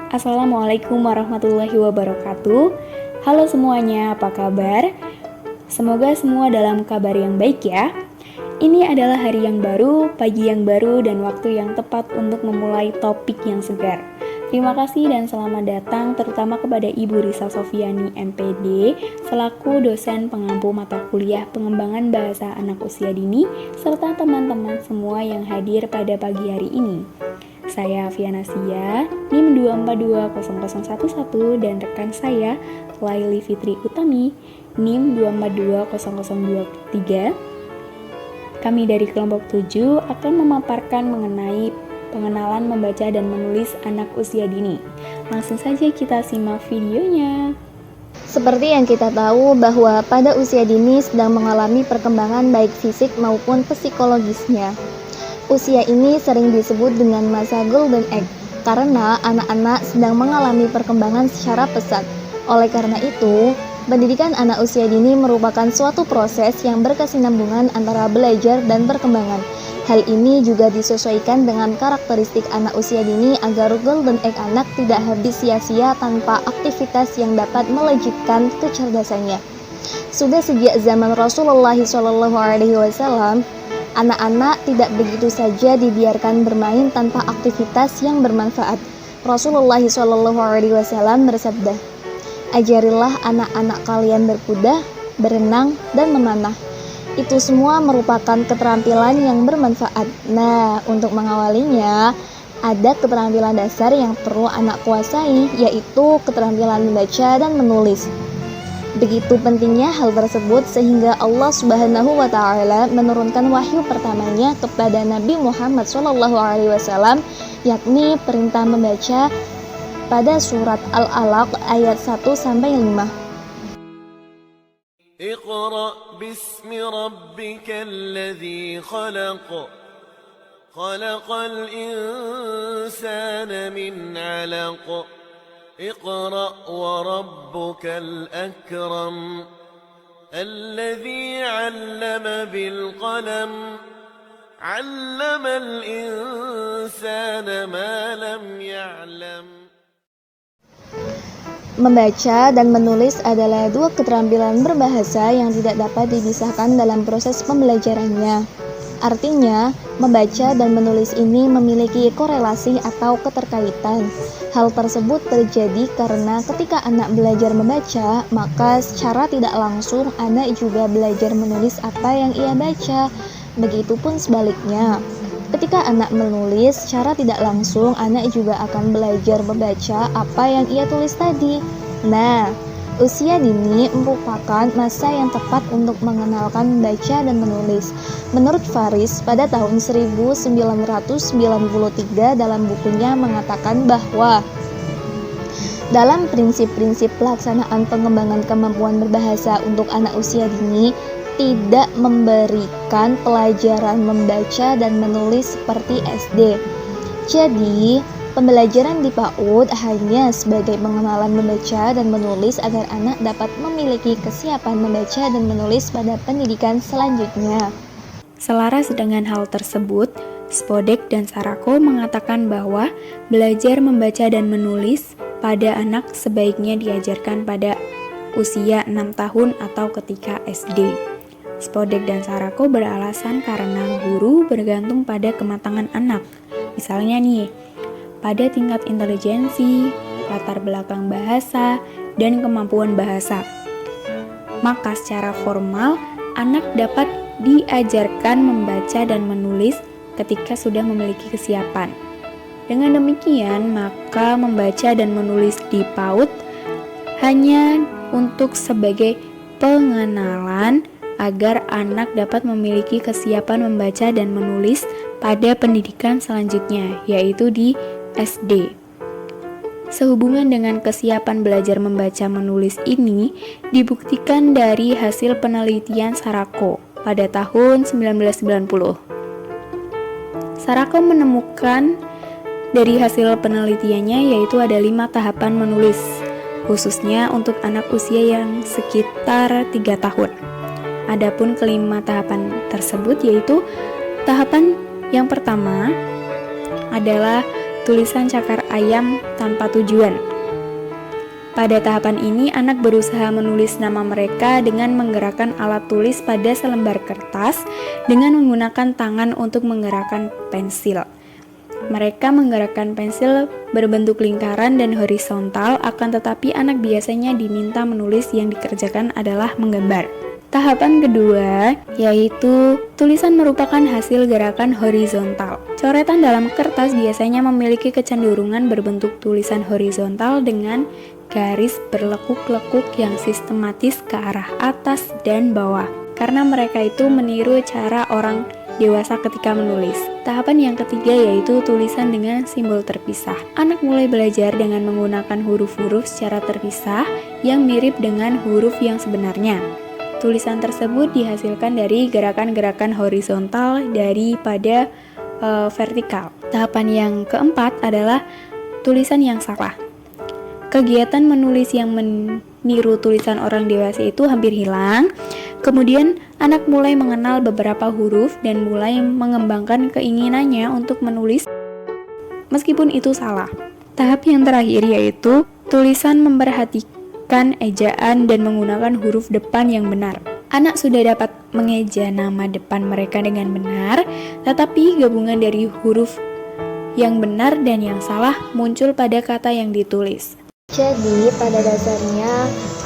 Assalamualaikum warahmatullahi wabarakatuh. Halo semuanya, apa kabar? Semoga semua dalam kabar yang baik ya. Ini adalah hari yang baru, pagi yang baru, dan waktu yang tepat untuk memulai topik yang segar. Terima kasih dan selamat datang terutama kepada Ibu Risa Sofiani MPD selaku dosen pengampu mata kuliah pengembangan bahasa anak usia dini serta teman-teman semua yang hadir pada pagi hari ini. Saya Fiana Sia, NIM 2420011 dan rekan saya Laili Fitri Utami, NIM 2420023. Kami dari kelompok 7 akan memaparkan mengenai pengenalan membaca dan menulis anak usia dini. Langsung saja kita simak videonya. Seperti yang kita tahu bahwa pada usia dini sedang mengalami perkembangan baik fisik maupun psikologisnya. Usia ini sering disebut dengan masa golden age karena anak-anak sedang mengalami perkembangan secara pesat. Oleh karena itu, pendidikan anak usia dini merupakan suatu proses yang berkesinambungan antara belajar dan perkembangan. Hal ini juga disesuaikan dengan karakteristik anak usia dini agar golden age anak tidak habis sia-sia tanpa aktivitas yang dapat melejitkan kecerdasannya. Sudah sejak zaman Rasulullah SAW, anak-anak tidak begitu saja dibiarkan bermain tanpa aktivitas yang bermanfaat. Rasulullah SAW bersabda, "Ajarilah anak-anak kalian berkuda, berenang, dan memanah. Itu semua merupakan keterampilan yang bermanfaat." Nah, untuk mengawalinya, ada keterampilan dasar yang perlu anak kuasai, yaitu keterampilan membaca dan menulis. Begitu pentingnya hal tersebut sehingga Allah Subhanahu wa Ta'ala menurunkan wahyu pertamanya kepada Nabi Muhammad SAW, yakni perintah membaca pada surat Al-Alaq ayat 1-5. Iqra bismi rabbikal ladzi khalaq khalaqal insana min 'alaq اقرأ وربك الأكرم الذي علم بالقلم علم الإنسان ما لم يعلم. Membaca dan menulis adalah dua keterampilan berbahasa yang tidak dapat dipisahkan dalam proses pembelajarannya. Artinya, membaca dan menulis ini memiliki korelasi atau keterkaitan. Hal tersebut terjadi karena ketika anak belajar membaca, maka secara tidak langsung anak juga belajar menulis apa yang ia baca. Begitupun sebaliknya. Ketika anak menulis, secara tidak langsung anak juga akan belajar membaca apa yang ia tulis tadi. Nah, usia dini merupakan masa yang tepat untuk mengenalkan membaca dan menulis. Menurut Faris, pada tahun 1993 dalam bukunya mengatakan bahwa dalam prinsip-prinsip pelaksanaan pengembangan kemampuan berbahasa untuk anak usia dini, tidak memberikan pelajaran membaca dan menulis seperti SD. Jadi, pembelajaran di PAUD hanya sebagai pengenalan membaca dan menulis agar anak dapat memiliki kesiapan membaca dan menulis pada pendidikan selanjutnya. Selaras dengan hal tersebut, Spodek dan Sarako mengatakan bahwa belajar membaca dan menulis pada anak sebaiknya diajarkan pada usia 6 tahun atau ketika SD. Spodek dan Sarako beralasan karena guru bergantung pada kematangan anak. Misalnya nih, pada tingkat intelijensi, latar belakang bahasa, dan kemampuan bahasa. Maka secara formal, anak dapat diajarkan membaca dan menulis ketika sudah memiliki kesiapan. Dengan demikian, maka membaca dan menulis di PAUD hanya untuk sebagai pengenalan agar anak dapat memiliki kesiapan membaca dan menulis pada pendidikan selanjutnya, yaitu di SD. Sehubungan dengan kesiapan belajar membaca menulis ini dibuktikan dari hasil penelitian Sarako pada tahun 1990. Sarako menemukan dari hasil penelitiannya yaitu ada 5 tahapan menulis, khususnya untuk anak usia yang sekitar 3 tahun. Adapun kelima tahapan tersebut yaitu tahapan yang pertama adalah tulisan cakar ayam tanpa tujuan. Pada tahapan ini, anak berusaha menulis nama mereka dengan menggerakkan alat tulis pada selembar kertas dengan menggunakan tangan untuk menggerakkan pensil. Mereka menggerakkan pensil berbentuk lingkaran dan horizontal, akan tetapi anak biasanya diminta menulis yang dikerjakan adalah menggambar. Tahapan kedua, yaitu tulisan merupakan hasil gerakan horizontal. Coretan dalam kertas biasanya memiliki kecenderungan berbentuk tulisan horizontal dengan garis berlekuk-lekuk yang sistematis ke arah atas dan bawah, karena mereka itu meniru cara orang dewasa ketika menulis. Tahapan yang ketiga yaitu tulisan dengan simbol terpisah. Anak mulai belajar dengan menggunakan huruf-huruf secara terpisah yang mirip dengan huruf yang sebenarnya. Tulisan tersebut dihasilkan dari gerakan-gerakan horizontal daripada vertikal. Tahapan yang keempat adalah tulisan yang salah. Kegiatan menulis yang meniru tulisan orang dewasa itu hampir hilang. Kemudian anak mulai mengenal beberapa huruf dan mulai mengembangkan keinginannya untuk menulis meskipun itu salah. Tahap yang terakhir yaitu tulisan memperhatikan ejaan dan menggunakan huruf depan yang benar. Anak sudah dapat mengeja nama depan mereka dengan benar, tetapi gabungan dari huruf yang benar dan yang salah muncul pada kata yang ditulis. Jadi, pada dasarnya,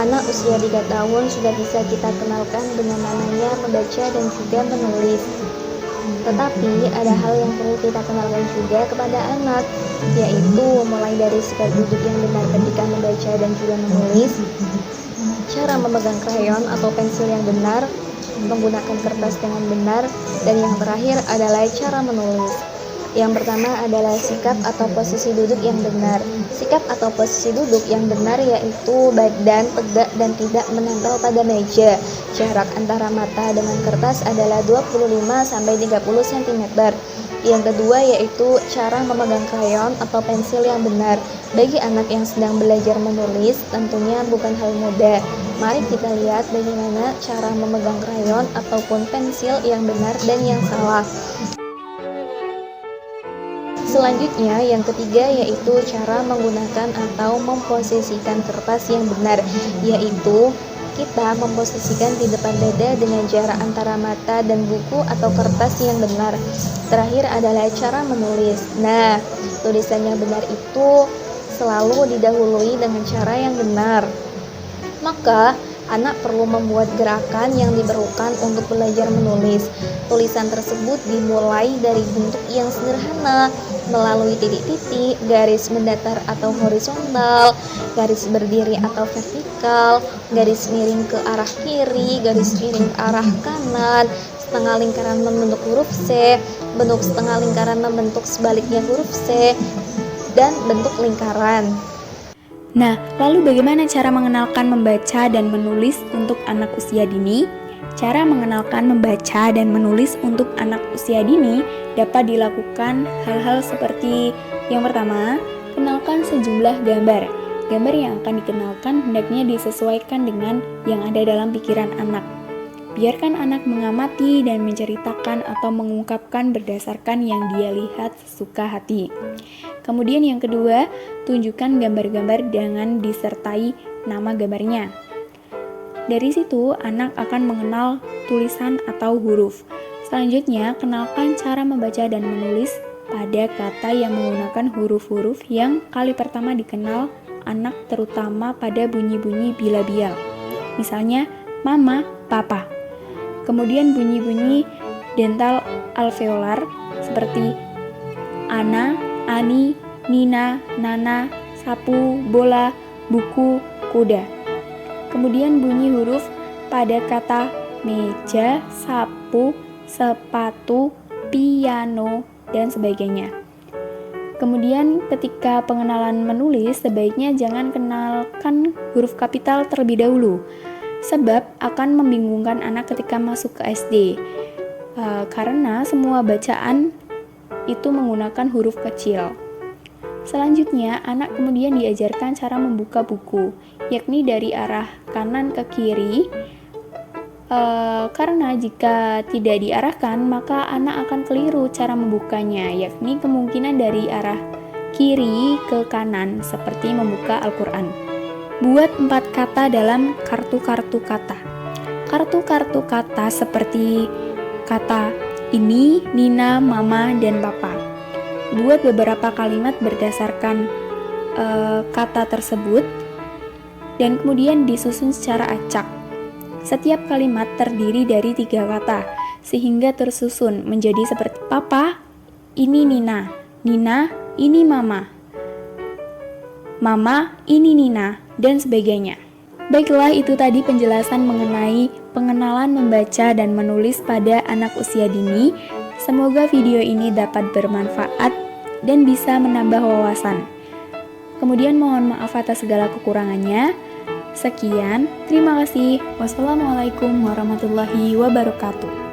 anak usia 3 tahun sudah bisa kita kenalkan dengan namanya membaca dan juga menulis. Tetapi, ada hal yang perlu kita kenalkan juga kepada anak, yaitu mulai dari sikap duduk yang benar ketika membaca dan juga menulis, cara memegang krayon atau pensil yang benar, menggunakan kertas dengan benar, dan yang terakhir adalah cara menulis. Yang pertama adalah sikap atau posisi duduk yang benar. Sikap atau posisi duduk yang benar yaitu badan tegak dan tidak menempel pada meja. Jarak antara mata dengan kertas adalah 25-30 cm. Yang kedua yaitu cara memegang krayon atau pensil yang benar. Bagi anak yang sedang belajar menulis, tentunya bukan hal mudah. Mari kita lihat bagaimana cara memegang krayon ataupun pensil yang benar dan yang salah. Selanjutnya, yang ketiga yaitu cara menggunakan atau memposisikan kertas yang benar, yaitu kita memposisikan di depan dada dengan jarak antara mata dan buku atau kertas yang benar. Terakhir adalah cara menulis. Nah, tulisan yang benar itu selalu didahului dengan cara yang benar. Maka, anak perlu membuat gerakan yang diperlukan untuk belajar menulis. Tulisan tersebut dimulai dari bentuk yang sederhana, melalui titik-titik, garis mendatar atau horizontal, garis berdiri atau vertikal, garis miring ke arah kiri, garis miring ke arah kanan, setengah lingkaran membentuk huruf C, bentuk setengah lingkaran membentuk sebaliknya huruf C, dan bentuk lingkaran. Nah, lalu bagaimana cara mengenalkan membaca dan menulis untuk anak usia dini? Cara mengenalkan membaca dan menulis untuk anak usia dini dapat dilakukan hal-hal seperti yang pertama, kenalkan sejumlah gambar. Gambar yang akan dikenalkan hendaknya disesuaikan dengan yang ada dalam pikiran anak. Biarkan anak mengamati dan menceritakan atau mengungkapkan berdasarkan yang dia lihat sesuka hati. Kemudian yang kedua, tunjukkan gambar-gambar dengan disertai nama gambarnya. Dari situ, anak akan mengenal tulisan atau huruf. Selanjutnya, kenalkan cara membaca dan menulis pada kata yang menggunakan huruf-huruf yang kali pertama dikenal anak, terutama pada bunyi-bunyi bilabial. Misalnya, mama, papa. Kemudian bunyi-bunyi dental alveolar seperti ana, ani, nina, nana, sapu, bola, buku, kuda. Kemudian bunyi huruf pada kata meja, sapu, sepatu, piano, dan sebagainya. Kemudian ketika pengenalan menulis, sebaiknya jangan kenalkan huruf kapital terlebih dahulu, sebab akan membingungkan anak ketika masuk ke SD. Karena semua bacaan itu menggunakan huruf kecil. Selanjutnya, anak kemudian diajarkan cara membuka buku, yakni dari arah kanan ke kiri. Karena jika tidak diarahkan, maka anak akan keliru cara membukanya, yakni kemungkinan dari arah kiri ke kanan seperti membuka Al-Quran. Buat 4 kata dalam kartu-kartu kata. Kartu-kartu kata seperti kata ini, Nina, Mama, dan Papa. Buat beberapa kalimat berdasarkan kata tersebut dan kemudian disusun secara acak. Setiap kalimat terdiri dari 3 kata sehingga tersusun menjadi seperti Papa, ini Nina, Nina, ini Mama, Mama, ini Nina, dan sebagainya. Baiklah, itu tadi penjelasan mengenai pengenalan membaca dan menulis pada anak usia dini. Semoga video ini dapat bermanfaat dan bisa menambah wawasan. Kemudian mohon maaf atas segala kekurangannya. Sekian, terima kasih. Wassalamualaikum warahmatullahi wabarakatuh.